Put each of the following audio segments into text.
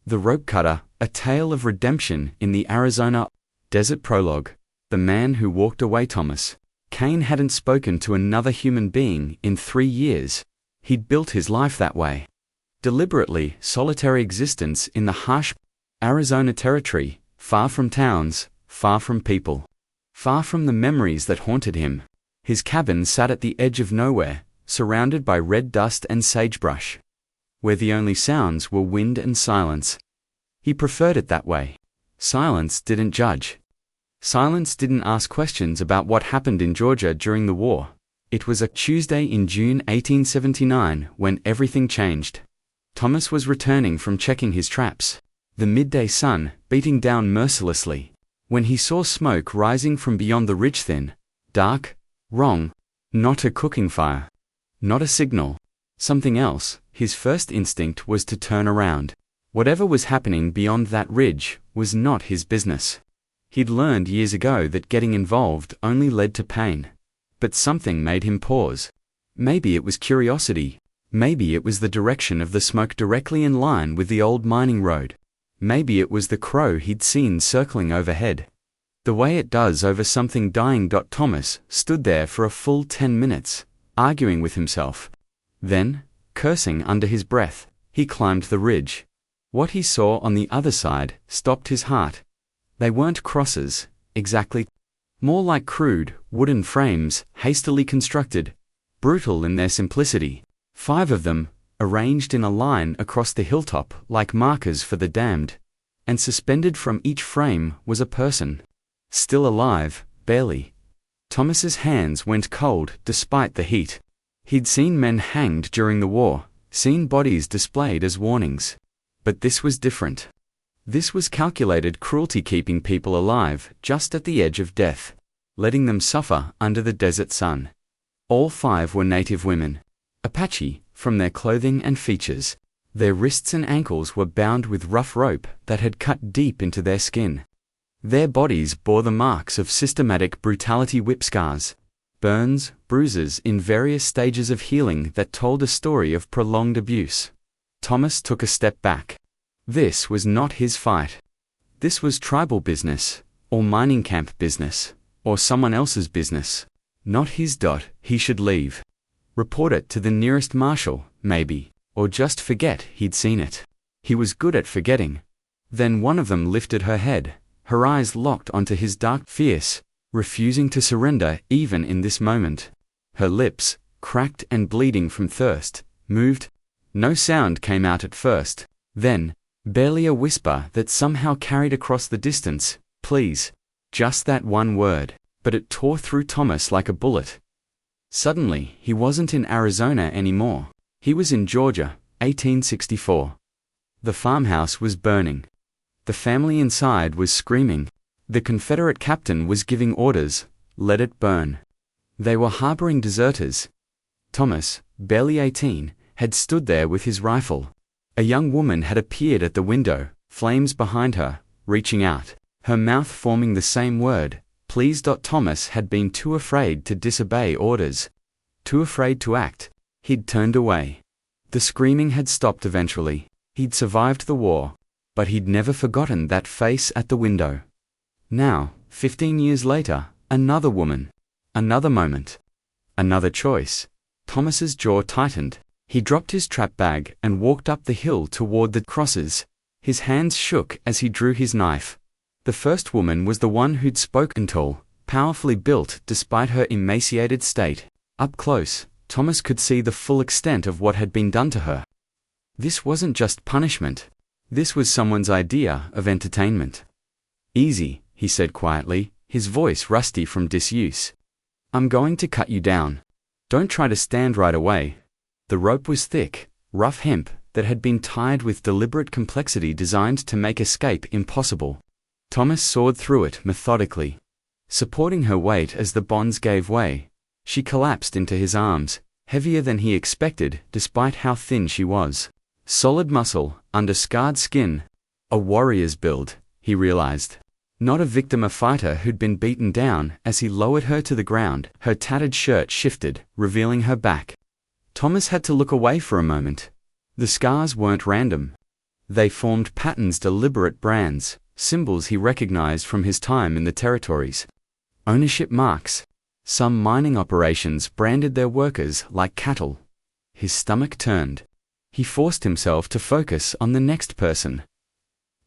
The Rope Cutter, A Tale of Redemption in the Arizona Desert. Prologue. The man who walked away. Thomas Kane hadn't spoken to another human being in 3 years. He'd built his life that way. Deliberately solitary existence in the harsh Arizona territory, far from towns, far from people, far from the memories that haunted him. His cabin sat at the edge of nowhere, surrounded by red dust and sagebrush, where the only sounds were wind and silence. He preferred it that way. Silence didn't judge. Silence didn't ask questions about what happened in Georgia during the war. It was a Tuesday in June 1879 when everything changed. Thomas was returning from checking his traps, the midday sun beating down mercilessly, when he saw smoke rising from beyond the ridge. Thin, dark, wrong. Not a cooking fire. Not a signal. Something else. His first instinct was to turn around. Whatever was happening beyond that ridge was not his business. He'd learned years ago that getting involved only led to pain. But something made him pause. Maybe it was curiosity. Maybe it was the direction of the smoke directly in line with the old mining road. Maybe it was the crow he'd seen circling overhead, the way it does over something dying. Thomas stood there for a full 10 minutes, arguing with himself. Then, cursing under his breath, he climbed the ridge. What he saw on the other side stopped his heart. They weren't crosses, exactly. More like crude, wooden frames, hastily constructed, brutal in their simplicity. 5 of them, arranged in a line across the hilltop like markers for the damned. And suspended from each frame was a person. Still alive, barely. Thomas's hands went cold despite the heat. He'd seen men hanged during the war, seen bodies displayed as warnings. But this was different. This was calculated cruelty, keeping people alive just at the edge of death, letting them suffer under the desert sun. All 5 were native women. Apache, from their clothing and features. Their wrists and ankles were bound with rough rope that had cut deep into their skin. Their bodies bore the marks of systematic brutality, whip scars, burns, bruises in various stages of healing that told a story of prolonged abuse. Thomas took a step back. This was not his fight. This was tribal business, or mining camp business, or someone else's business. Not his. He should leave. Report it to the nearest marshal, maybe, or just forget he'd seen it. He was good at forgetting. Then one of them lifted her head, her eyes locked onto his, dark, fierce, refusing to surrender even in this moment. Her lips, cracked and bleeding from thirst, moved. No sound came out at first. Then, barely a whisper that somehow carried across the distance, "Please." Just that one word, but it tore through Thomas like a bullet. Suddenly, he wasn't in Arizona anymore. He was in Georgia, 1864. The farmhouse was burning. The family inside was screaming. The Confederate captain was giving orders, "Let it burn." They were harboring deserters. Thomas, barely 18, had stood there with his rifle. A young woman had appeared at the window, flames behind her, reaching out, her mouth forming the same word, "Please." Thomas had been too afraid to disobey orders, too afraid to act. He'd turned away. The screaming had stopped eventually. He'd survived the war, but he'd never forgotten that face at the window. Now, 15 years later, another woman, another moment, another choice. Thomas's jaw tightened. He dropped his trap bag and walked up the hill toward the crosses. His hands shook as he drew his knife. The first woman was the one who'd spoken, tall, powerfully built despite her emaciated state. Up close, Thomas could see the full extent of what had been done to her. This wasn't just punishment. This was someone's idea of entertainment. "Easy," he said quietly, his voice rusty from disuse. "I'm going to cut you down. Don't try to stand right away." The rope was thick, rough hemp that had been tied with deliberate complexity designed to make escape impossible. Thomas sawed through it methodically, supporting her weight as the bonds gave way. She collapsed into his arms, heavier than he expected despite how thin she was. Solid muscle, under scarred skin. A warrior's build, he realized. Not a victim, a fighter who'd been beaten down. As he lowered her to the ground, her tattered shirt shifted, revealing her back. Thomas had to look away for a moment. The scars weren't random. They formed Patton's deliberate brands, symbols he recognized from his time in the territories. Ownership marks. Some mining operations branded their workers like cattle. His stomach turned. He forced himself to focus on the next person.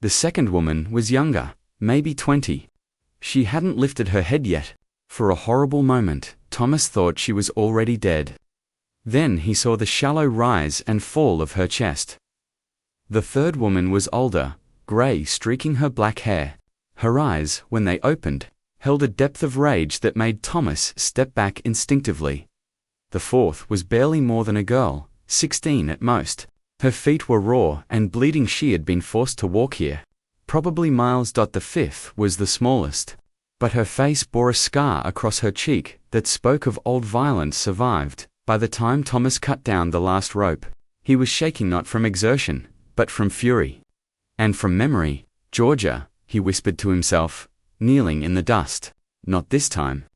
The second woman was younger, maybe 20. She hadn't lifted her head yet. For a horrible moment, Thomas thought she was already dead. Then he saw the shallow rise and fall of her chest. The third woman was older, grey streaking her black hair. Her eyes, when they opened, held a depth of rage that made Thomas step back instinctively. The fourth was barely more than a girl, 16 at most. Her feet were raw and bleeding. She had been forced to walk here. Probably Miles. The fifth was the smallest. But her face bore a scar across her cheek that spoke of old violence survived. By the time Thomas cut down the last rope, he was shaking not from exertion, but from fury. And from memory. Georgia, he whispered to himself, kneeling in the dust. Not this time.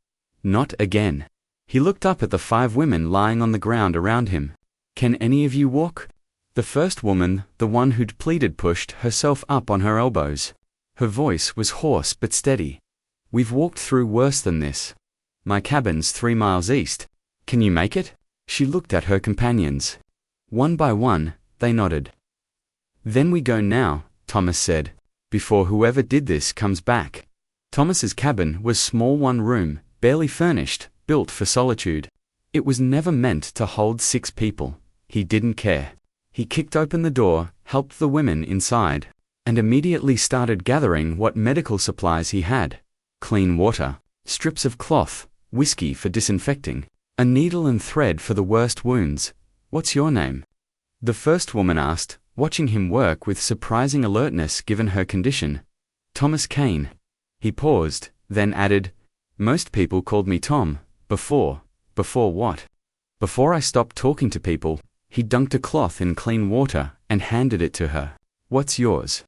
Not again. He looked up at the 5 women lying on the ground around him. Can any of you walk? The first woman, the one who'd pleaded, pushed herself up on her elbows. Her voice was hoarse but steady. We've walked through worse than this. My cabin's 3 miles east. Can you make it? She looked at her companions. One by one, they nodded. Then we go now, Thomas said, before whoever did this comes back. Thomas's cabin was small, 1 room, barely furnished, built for solitude. It was never meant to hold 6 people. He didn't care. He kicked open the door, helped the women inside, and immediately started gathering what medical supplies he had. Clean water, strips of cloth, whiskey for disinfecting, a needle and thread for the worst wounds. What's your name? The first woman asked, watching him work with surprising alertness given her condition. Thomas Kane. He paused, then added, most people called me Tom, before what? Before I stopped talking to people. He dunked a cloth in clean water and handed it to her. What's yours?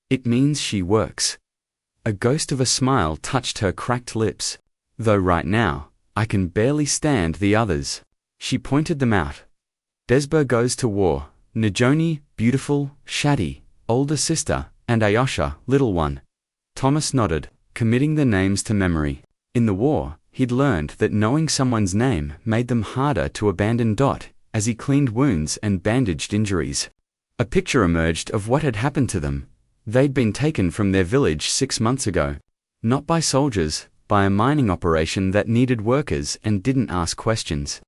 It means she works. A ghost of a smile touched her cracked lips. Though right now, I can barely stand the others. She pointed them out. Desber goes to war. Najoni, beautiful, Shadi, older sister, and Ayosha, little one. Thomas nodded, committing the names to memory. In the war, he'd learned that knowing someone's name made them harder to abandon. As he cleaned wounds and bandaged injuries, a picture emerged of what had happened to them. They'd been taken from their village 6 months ago. Not by soldiers, by a mining operation that needed workers and didn't ask questions.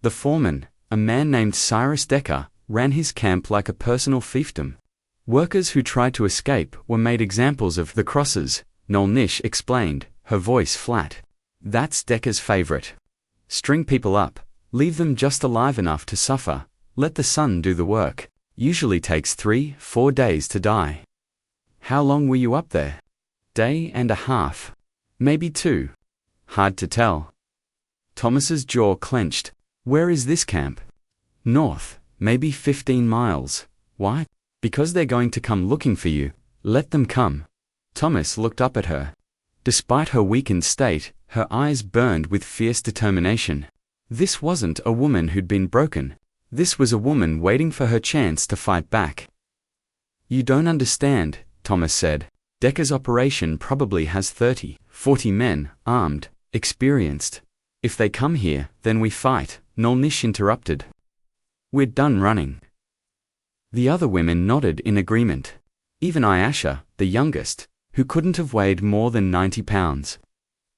The foreman, a man named Cyrus Decker, ran his camp like a personal fiefdom. Workers who tried to escape were made examples of. The crosses, Nolnish explained, her voice flat. That's Decker's favorite. String people up. Leave them just alive enough to suffer. Let the sun do the work. Usually takes 3-4 days to die. How long were you up there? Day and a half. Maybe 2. Hard to tell. Thomas's jaw clenched. Where is this camp? North, maybe 15 miles. Why? Because they're going to come looking for you. Let them come. Thomas looked up at her. Despite her weakened state, her eyes burned with fierce determination. This wasn't a woman who'd been broken. This was a woman waiting for her chance to fight back. You don't understand, Thomas said. Decker's operation probably has 30-40 men, armed, experienced. If they come here, then we fight, Nolnish interrupted. We're done running. The other women nodded in agreement. Even Ayasha, the youngest, who couldn't have weighed more than 90 pounds,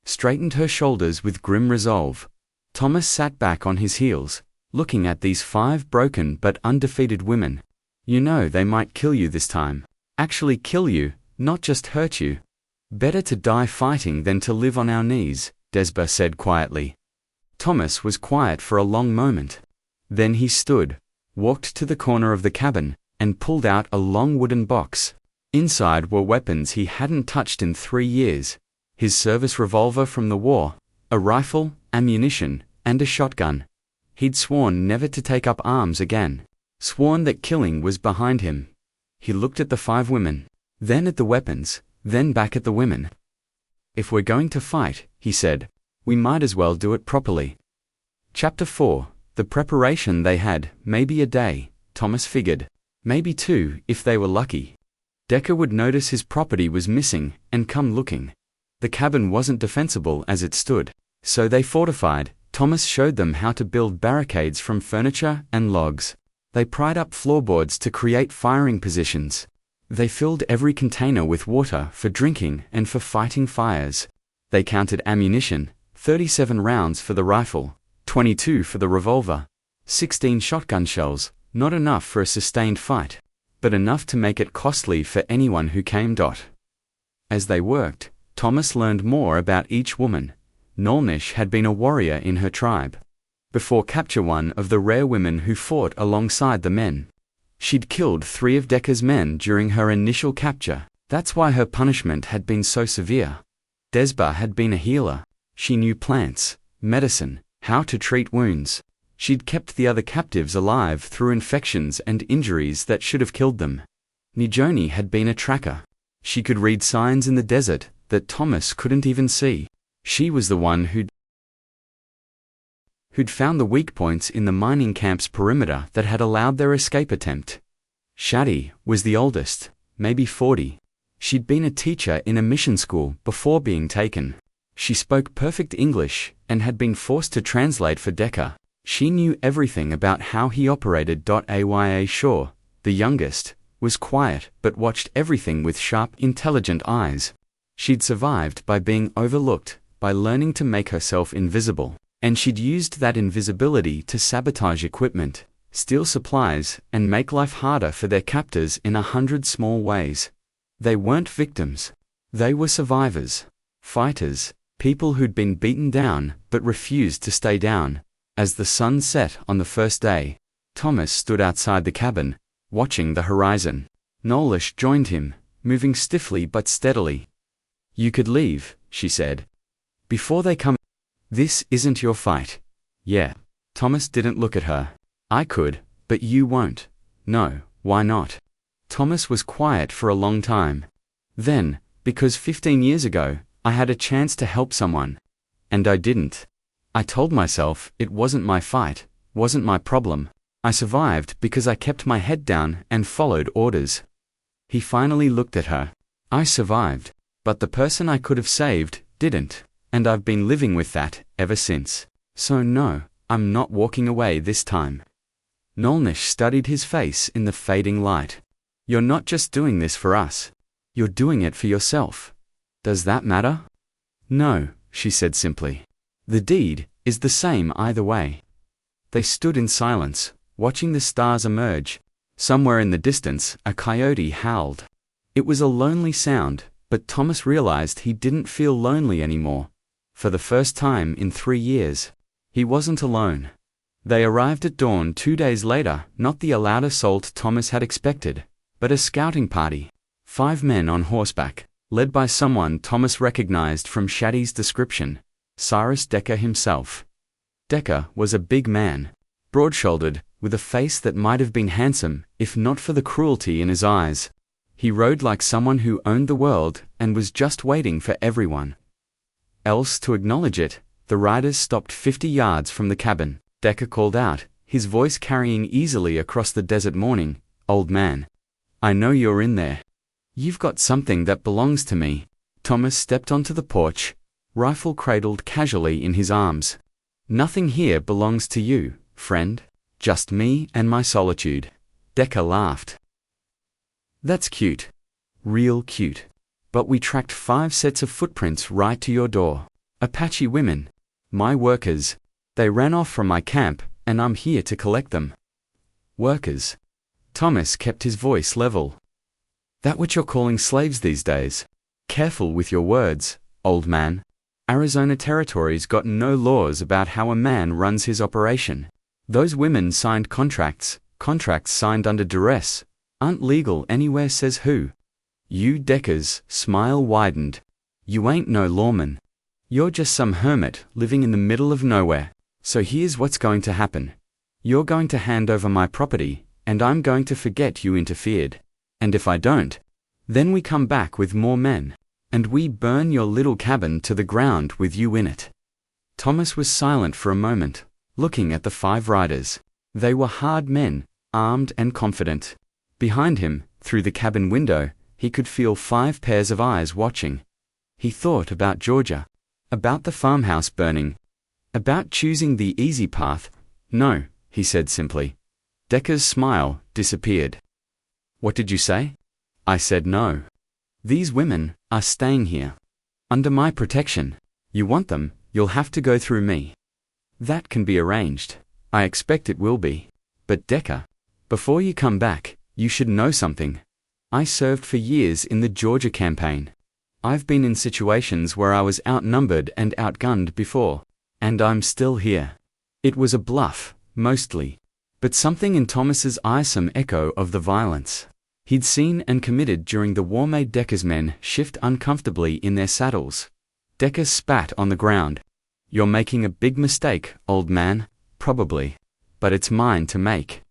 straightened her shoulders with grim resolve. Thomas sat back on his heels, looking at these 5 broken but undefeated women. You know they might kill you this time. Actually kill you, not just hurt you. Better to die fighting than to live on our knees, Desber said quietly. Thomas was quiet for a long moment. Then he stood, walked to the corner of the cabin, and pulled out a long wooden box. Inside were weapons he hadn't touched in 3 years. His service revolver from the war, a rifle, ammunition, and a shotgun. He'd sworn never to take up arms again. Sworn that killing was behind him. He looked at the 5 women, then at the weapons, then back at the women. If we're going to fight, he said, we might as well do it properly. Chapter 4. The preparation they had, maybe a day, Thomas figured. Maybe 2, if they were lucky. Decker would notice his property was missing and come looking. The cabin wasn't defensible as it stood, so they fortified. Thomas showed them how to build barricades from furniture and logs. They pried up floorboards to create firing positions. They filled every container with water for drinking and for fighting fires. They counted ammunition, 37 rounds for the rifle, 22 for the revolver, 16 shotgun shells, not enough for a sustained fight, but enough to make it costly for anyone who came. As they worked, Thomas learned more about each woman. Nolnish had been a warrior in her tribe. Before capture, one of the rare women who fought alongside the men. She'd killed 3 of Decker's men during her initial capture. That's why her punishment had been so severe. Desba had been a healer. She knew plants, medicine, how to treat wounds. She'd kept the other captives alive through infections and injuries that should have killed them. Nijoni had been a tracker. She could read signs in the desert that Thomas couldn't even see. She was the one who'd found the weak points in the mining camp's perimeter that had allowed their escape attempt. Shadi was the oldest, maybe 40. She'd been a teacher in a mission school before being taken. She spoke perfect English and had been forced to translate for Decker. She knew everything about how he operated. Aya Shaw, the youngest, was quiet but watched everything with sharp, intelligent eyes. She'd survived by being overlooked, by learning to make herself invisible, and she'd used that invisibility to sabotage equipment, steal supplies, and make life harder for their captors in 100 small ways. They weren't victims. They were survivors, fighters, people who'd been beaten down but refused to stay down. As the sun set on the first day, Thomas stood outside the cabin, watching the horizon. Nolish joined him, moving stiffly but steadily. "You could leave," she said. "Before they come. This isn't your fight." "Yeah." Thomas didn't look at her. "I could, but you won't." "No, why not?" Thomas was quiet for a long time. Then, because 15 years ago, I had a chance to help someone. And I didn't. I told myself it wasn't my fight, wasn't my problem. I survived because I kept my head down and followed orders. He finally looked at her. "I survived, but the person I could have saved didn't, and I've been living with that ever since. So no, I'm not walking away this time." Nolnish studied his face in the fading light. "You're not just doing this for us. You're doing it for yourself. Does that matter?" "No," she said simply. "The deed is the same either way." They stood in silence, watching the stars emerge. Somewhere in the distance, a coyote howled. It was a lonely sound, but Thomas realized he didn't feel lonely anymore. For the first time in 3 years, he wasn't alone. They arrived at dawn 2 days later, not the allowed assault Thomas had expected, but a scouting party. 5 men on horseback, led by someone Thomas recognized from Shadi's description, Cyrus Decker himself. Decker was a big man, broad-shouldered, with a face that might have been handsome if not for the cruelty in his eyes. He rode like someone who owned the world and was just waiting for everyone else to acknowledge it. The riders stopped 50 yards from the cabin. Decker called out, his voice carrying easily across the desert morning, "Old man, I know you're in there. You've got something that belongs to me." Thomas stepped onto the porch, rifle cradled casually in his arms. "Nothing here belongs to you, friend. Just me and my solitude." Decker laughed. "That's cute. Real cute. But we tracked 5 sets of footprints right to your door. Apache women. My workers. They ran off from my camp, and I'm here to collect them." "Workers?" Thomas kept his voice level. "That what you're calling slaves these days? Careful with your words, old man. Arizona Territory's got no laws about how a man runs his operation. Those women signed contracts signed under duress, aren't legal anywhere, says who?" You Decker's smile widened. "You ain't no lawman. You're just some hermit living in the middle of nowhere. So here's what's going to happen. You're going to hand over my property, and I'm going to forget you interfered. And if I don't, then we come back with more men, and we burn your little cabin to the ground with you in it." Thomas was silent for a moment, looking at the 5 riders. They were hard men, armed and confident. Behind him, through the cabin window, he could feel 5 pairs of eyes watching. He thought about Georgia, about the farmhouse burning, about choosing the easy path. "No," he said simply. Decker's smile disappeared. "What did you say?" "I said no. These women are staying here. Under my protection. You want them, you'll have to go through me." "That can be arranged. I expect it will be. But Decker, before you come back, you should know something. I served for years in the Georgia campaign. I've been in situations where I was outnumbered and outgunned before. And I'm still here." It was a bluff, mostly. But something in Thomas's eyes, some echo of the violence he'd seen and committed during the war, made Decker's men shift uncomfortably in their saddles. Decker spat on the ground. "You're making a big mistake, old man, probably. But it's mine to make."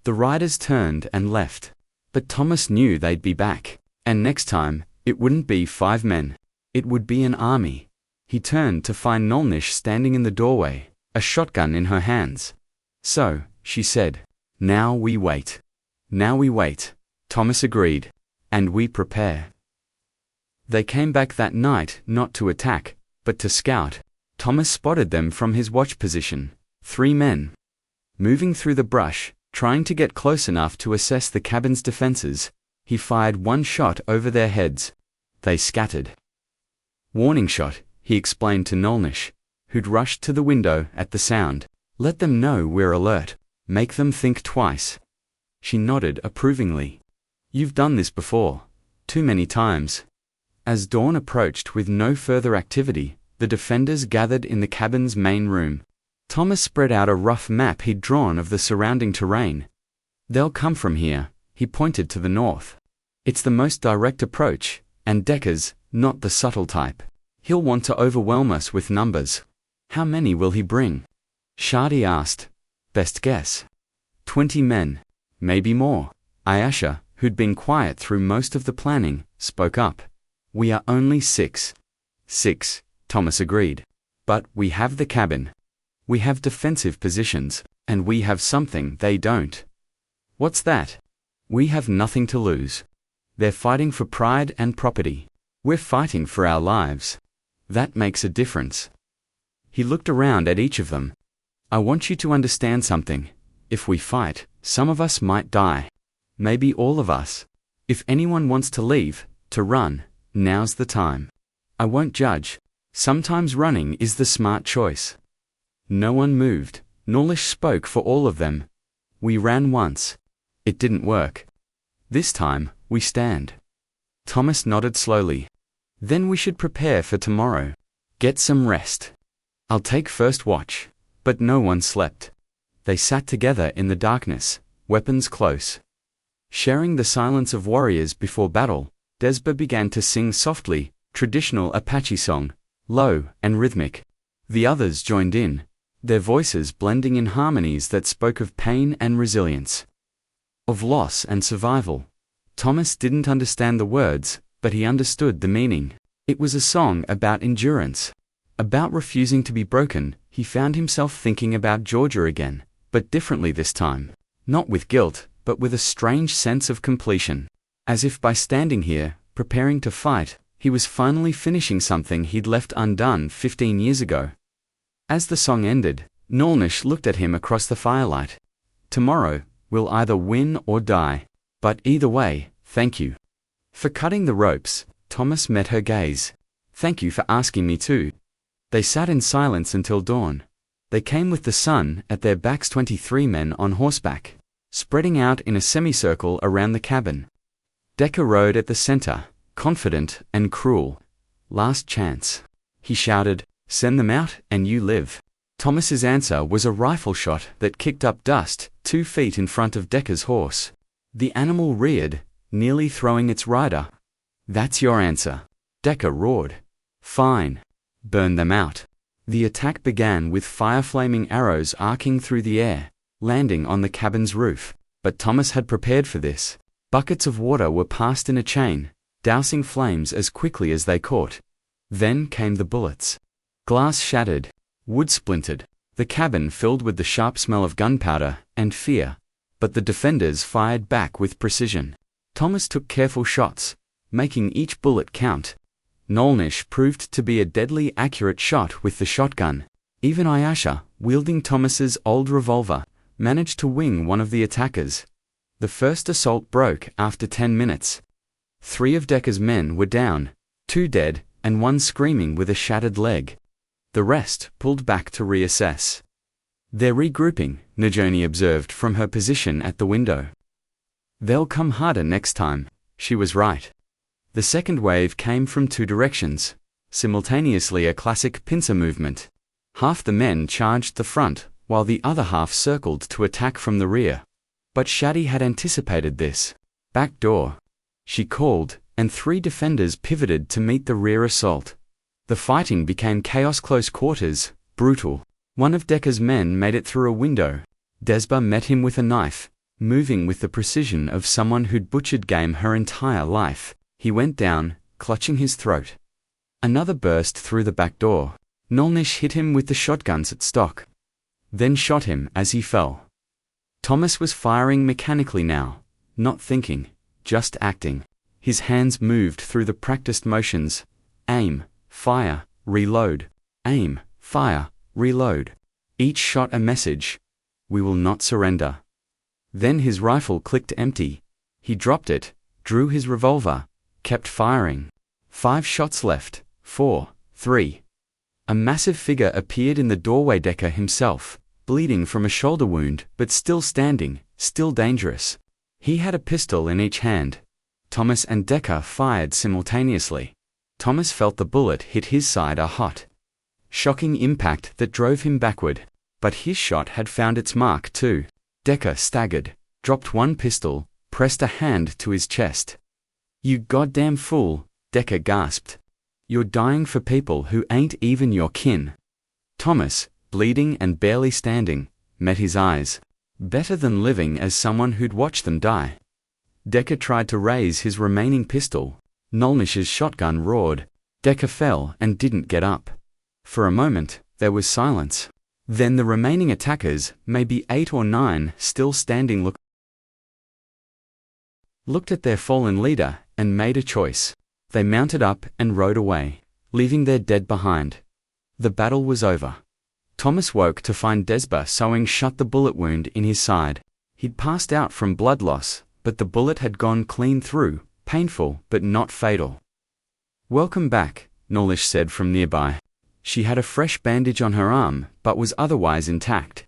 The riders turned and left. But Thomas knew they'd be back. And next time, it wouldn't be 5 men. It would be an army. He turned to find Nolnish standing in the doorway, a shotgun in her hands. "So," she said, "now we wait." "Now we wait," Thomas agreed. "And we prepare." They came back that night, not to attack, but to scout. Thomas spotted them from his watch position. 3 men. Moving through the brush, trying to get close enough to assess the cabin's defenses, he fired 1 shot over their heads. They scattered. "Warning shot," he explained to Nolnish, who'd rushed to the window at the sound. "Let them know we're alert. Make them think twice." She nodded approvingly. "You've done this before. Too many times." As dawn approached with no further activity, the defenders gathered in the cabin's main room. Thomas spread out a rough map he'd drawn of the surrounding terrain. "They'll come from here," he pointed to the north. "It's the most direct approach, and Decker's not the subtle type. He'll want to overwhelm us with numbers." "How many will he bring?" Shardy asked. "Best guess. 20 men. Maybe more." Ayesha, who'd been quiet through most of the planning, spoke up. "We are only 6. 6, Thomas agreed. "But we have the cabin. We have defensive positions, and we have something they don't." "What's that?" "We have nothing to lose. They're fighting for pride and property. We're fighting for our lives. That makes a difference." He looked around at each of them. "I want you to understand something. If we fight, some of us might die. Maybe all of us. If anyone wants to leave, to run, now's the time. I won't judge. Sometimes running is the smart choice." No one moved. Nolnish spoke for all of them. "We ran once. It didn't work. This time, we stand." Thomas nodded slowly. "Then we should prepare for tomorrow. Get some rest. I'll take first watch." But no one slept. They sat together in the darkness, weapons close. Sharing the silence of warriors before battle, Desba began to sing softly, traditional Apache song, low and rhythmic. The others joined in, their voices blending in harmonies that spoke of pain and resilience, of loss and survival. Thomas didn't understand the words, but he understood the meaning. It was a song about endurance, about refusing to be broken. He found himself thinking about Georgia again, but differently this time. Not with guilt, but with a strange sense of completion. As if by standing here, preparing to fight, he was finally finishing something he'd left undone 15 years ago. As the song ended, Nolnish looked at him across the firelight. "Tomorrow, we'll either win or die. But either way, thank you." For cutting the ropes, Thomas met her gaze. "Thank you for asking me to." They sat in silence until dawn. They came with the sun at their backs, 23 men on horseback, spreading out in a semicircle around the cabin. Decker rode at the center, confident and cruel. "Last chance," he shouted. "Send them out and you live." Thomas's answer was a rifle shot that kicked up dust 2 feet in front of Decker's horse. The animal reared, nearly throwing its rider. "That's your answer," Decker roared. "Fine. Burn them out." The attack began with fire-flaming arrows arcing through the air, landing on the cabin's roof. But Thomas had prepared for this. Buckets of water were passed in a chain, dousing flames as quickly as they caught. Then came the bullets. Glass shattered, wood splintered, the cabin filled with the sharp smell of gunpowder and fear. but the defenders fired back with precision. Thomas took careful shots, making each bullet count. Nolnish proved to be a deadly accurate shot with the shotgun. Even Ayesha, wielding Thomas's old revolver, managed to wing one of the attackers. The first assault broke after 10 minutes. 3 of Decker's men were down, 2 dead, and 1 screaming with a shattered leg. The rest pulled back to reassess. "They're regrouping," Najoni observed from her position at the window. "They'll come harder next time." She was right. The second wave came from 2 directions, simultaneously, a classic pincer movement. Half the men charged the front, while the other half circled to attack from the rear. But Shadi had anticipated this. "Back door," she called, and 3 defenders pivoted to meet the rear assault. The fighting became chaos, close quarters, brutal. One of Decker's men made it through a window. Desba met him with a knife, moving with the precision of someone who'd butchered game her entire life. He went down, clutching his throat. Another burst through the back door. Nolnish hit him with the shotguns at stock, then shot him as he fell. Thomas was firing mechanically now, not thinking, just acting. His hands moved through the practiced motions: aim, fire, reload, aim, fire, reload. Each shot a message: we will not surrender. Then his rifle clicked empty. He dropped it, drew his revolver, kept firing. 5 shots left, 4, 3. A massive figure appeared in the doorway. Decker himself, bleeding from a shoulder wound, but still standing, still dangerous. He had a pistol in each hand. Thomas and Decker fired simultaneously. Thomas felt the bullet hit his side, a hot, shocking impact that drove him backward. But his shot had found its mark too. Decker staggered, dropped one pistol, pressed a hand to his chest. "You goddamn fool," Decker gasped. "You're dying for people who ain't even your kin." Thomas, bleeding and barely standing, met his eyes. Better than living as someone who'd watched them die. Decker tried to raise his remaining pistol. Nolnish's shotgun roared. Decker fell and didn't get up. For a moment, there was silence. Then the remaining attackers, maybe 8 or 9, still standing, looked at their fallen leader and made a choice. They mounted up and rode away, leaving their dead behind. The battle was over. Thomas woke to find Desba sewing shut the bullet wound in his side. He'd passed out from blood loss, but the bullet had gone clean through, painful but not fatal. "Welcome back," Nolish said from nearby. She had a fresh bandage on her arm, but was otherwise intact.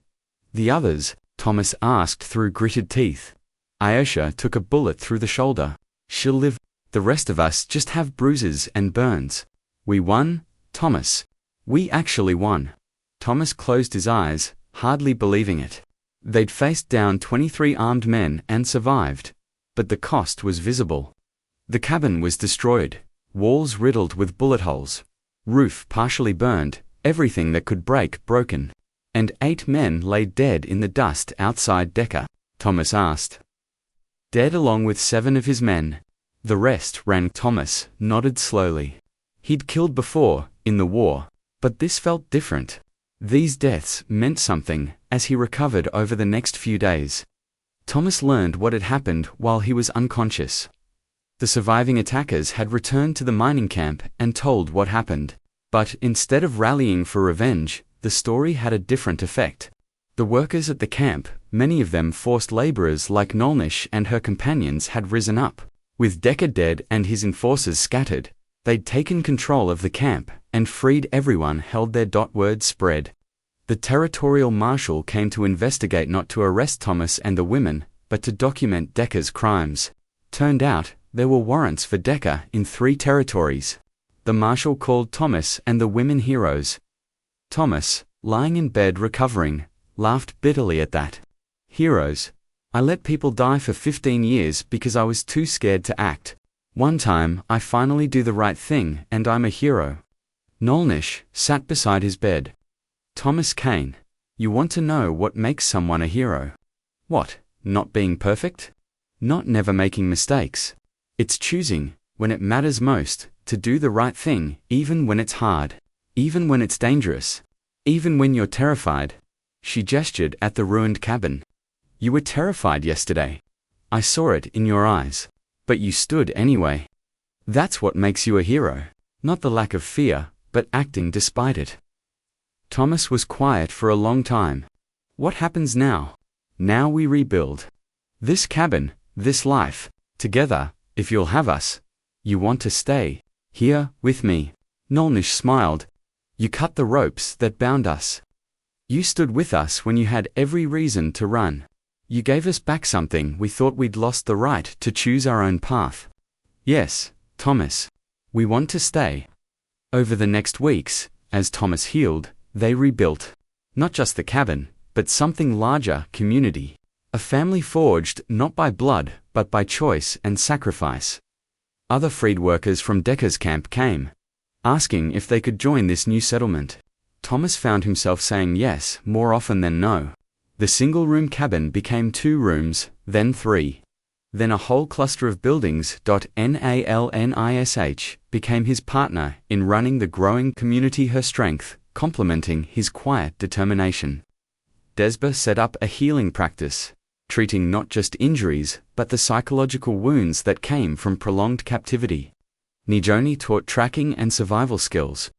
"The others?" Thomas asked through gritted teeth. "Ayesha took a bullet through the shoulder. She'll live. The rest of us just have bruises and burns." "We won, Thomas. We actually won." Thomas closed his eyes, hardly believing it. They'd faced down 23 armed men and survived. But the cost was visible. The cabin was destroyed, walls riddled with bullet holes, roof partially burned, everything that could break broken. And 8 men lay dead in the dust outside Decker. Thomas asked. "Dead along with 7 of his men. The rest ran." Thomas nodded slowly. He'd killed before, in the war, but this felt different. These deaths meant something as he recovered over the next few days. Thomas learned what had happened while he was unconscious. The surviving attackers had returned to the mining camp and told what happened. But instead of rallying for revenge, the story had a different effect. The workers at the camp, many of them forced laborers like Nolnish and her companions, had risen up. With Decker dead and his enforcers scattered, they'd taken control of the camp and freed everyone held there. Word spread. The territorial marshal came to investigate, not to arrest Thomas and the women, but to document Decker's crimes. Turned out, there were warrants for Decker in 3 territories. The marshal called Thomas and the women heroes. Thomas, lying in bed recovering, laughed bitterly at that. "Heroes? I let people die for 15 years because I was too scared to act. One time, I finally do the right thing and I'm a hero." Nolnish sat beside his bed. "Thomas Kane, you want to know what makes someone a hero? What, not being perfect? Not never making mistakes. It's choosing, when it matters most, to do the right thing, even when it's hard, even when it's dangerous, even when you're terrified." She gestured at the ruined cabin. You were terrified yesterday. I saw it in your eyes. But you stood anyway. That's what makes you a hero. Not the lack of fear, but acting despite it. Thomas was quiet for a long time. What happens now? Now we rebuild. This cabin, this life, together, if you'll have us. You want to stay here with me. Nolnish smiled. You cut the ropes that bound us. You stood with us when you had every reason to run. You gave us back something we thought we'd lost, the right to choose our own path. Yes, Thomas. We want to stay. Over the next weeks, as Thomas healed, they rebuilt. Not just the cabin, but something larger, community. A family forged not by blood, but by choice and sacrifice. Other freed workers from Decker's camp came, asking if they could join this new settlement. Thomas found himself saying yes more often than no. The single-room cabin became 2 rooms, then 3. Then a whole cluster of buildings. Nalnish became his partner in running the growing community, her strength, complementing his quiet determination. Desba set up a healing practice, treating not just injuries, but the psychological wounds that came from prolonged captivity. Nijoni taught tracking and survival skills.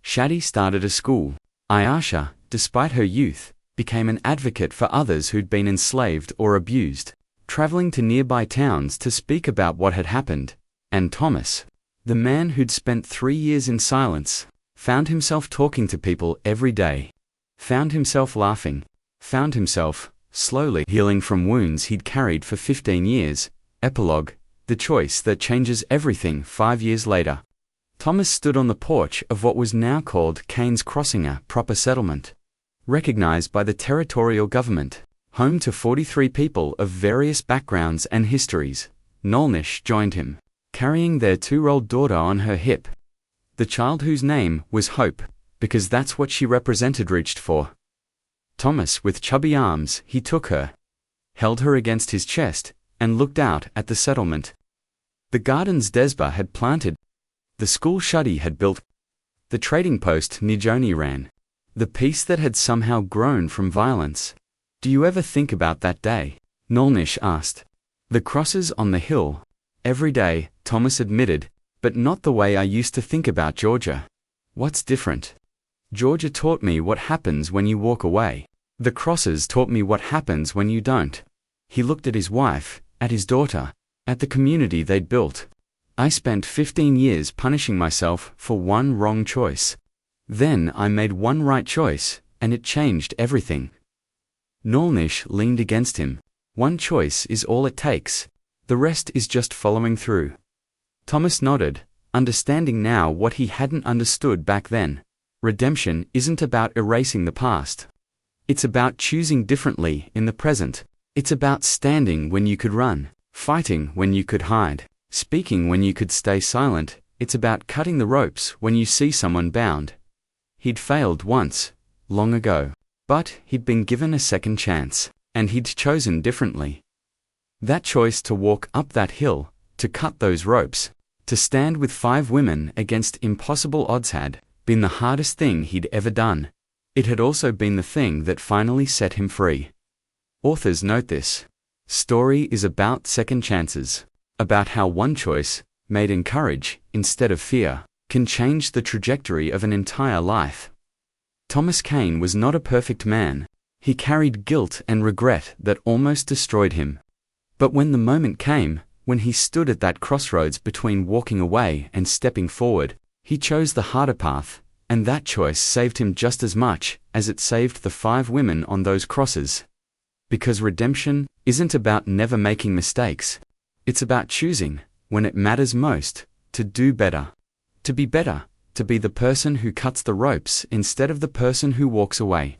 Shadi started a school. Ayasha, despite her youth, became an advocate for others who'd been enslaved or abused, traveling to nearby towns to speak about what had happened. And Thomas, the man who'd spent 3 years in silence, found himself talking to people every day, found himself laughing, found himself slowly healing from wounds he'd carried for 15 years. Epilogue: the choice that changes everything. 5 years later, Thomas stood on the porch of what was now called Kane's Crossing, a proper settlement, recognized by the territorial government, home to 43 people of various backgrounds and histories. Nolnish joined him, carrying their 2-year-old daughter on her hip. The child, whose name was Hope, because that's what she represented, reached for Thomas with chubby arms. He took her, held her against his chest, and looked out at the settlement. The gardens Desba had planted, the school Shadi had built, the trading post Nijoni ran, the peace that had somehow grown from violence. Do you ever think about that day? Nolnish asked. The crosses on the hill. Every day, Thomas admitted, but not the way I used to think about Georgia. What's different? Georgia taught me what happens when you walk away. The crosses taught me what happens when you don't. He looked at his wife, at his daughter, at the community they'd built. I spent 15 years punishing myself for one wrong choice. Then I made one right choice, and it changed everything. Nolnish leaned against him. One choice is all it takes. The rest is just following through. Thomas nodded, understanding now what he hadn't understood back then. Redemption isn't about erasing the past. It's about choosing differently in the present. It's about standing when you could run, fighting when you could hide, speaking when you could stay silent. It's about cutting the ropes when you see someone bound. He'd failed once, long ago, but he'd been given a second chance, and he'd chosen differently. That choice to walk up that hill, to cut those ropes, to stand with 5 women against impossible odds had been the hardest thing he'd ever done. It had also been the thing that finally set him free. Authors note this story is about second chances, about how one choice, made in courage instead of fear, can change the trajectory of an entire life. Thomas Kane was not a perfect man. He carried guilt and regret that almost destroyed him. But when the moment came, when he stood at that crossroads between walking away and stepping forward, he chose the harder path, and that choice saved him just as much as it saved the 5 women on those crosses. Because redemption isn't about never making mistakes. It's about choosing, when it matters most, to do better. To be better, to be the person who cuts the ropes instead of the person who walks away.